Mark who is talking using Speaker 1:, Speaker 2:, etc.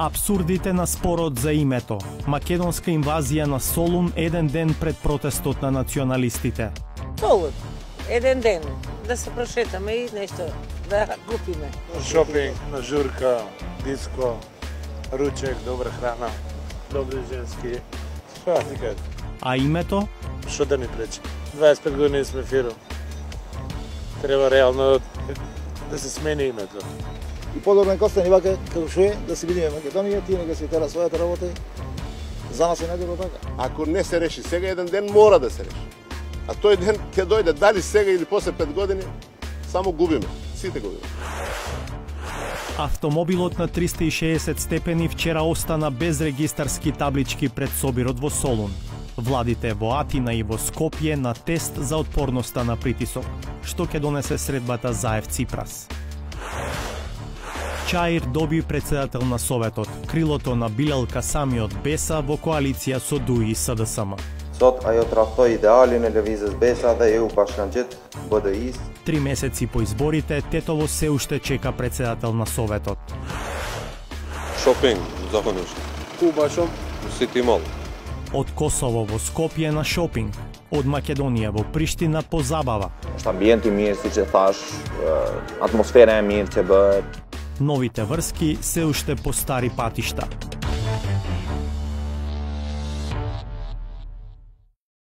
Speaker 1: Апсурдите на спорот за името. Македонска инвазија на Солун еден ден пред протестот на националистите.
Speaker 2: Солун, еден ден, да се прошетаме и нешто да купиме.
Speaker 3: Шопинг, на журка, диско, ручек, добра храна, добри женски. Шо ти кажа?
Speaker 1: А името?
Speaker 3: Што да ни пречи? 25 години сме фирм. Треба реално да се смени името.
Speaker 4: И подобро нека остане вака како што е, да се видиме Македонија, тие нека се тера својата работа. За нас е најдобро така.
Speaker 5: Ако не се реши сега еден ден, мора да се реши. А тој ден ќе дојде дали сега или после 5 години, само губиме. Сите губиме.
Speaker 1: Автомобилот на 360 степени вчера остана без регистарски таблички пред собирот во Солун. Владите во Атина и во Скопје на тест за отпорноста на притисок, што ќе донесе средбата Заев Ципрас. Чаир доби председател на Советот, крилото на Билал Касами од Беса во коалиција со ДУИ и СДСМ.
Speaker 6: Sot ajo trahtoi idealin e lëvizjes Besa dhe EU Bashkangjitë BDI-s.
Speaker 1: 3 месеци по изборите, Тетово се уште чека председател на Советот.
Speaker 7: Шопинг, закониш.
Speaker 5: Куба шоп.
Speaker 7: Сити мол.
Speaker 1: Од Косово во Скопје на шопинг, од Македонија во Приштина по забава.
Speaker 8: Është ambienti mirë, siç e thash, atmosfera e mirë që bëhet.
Speaker 1: Новите врски се уште по стари патишта.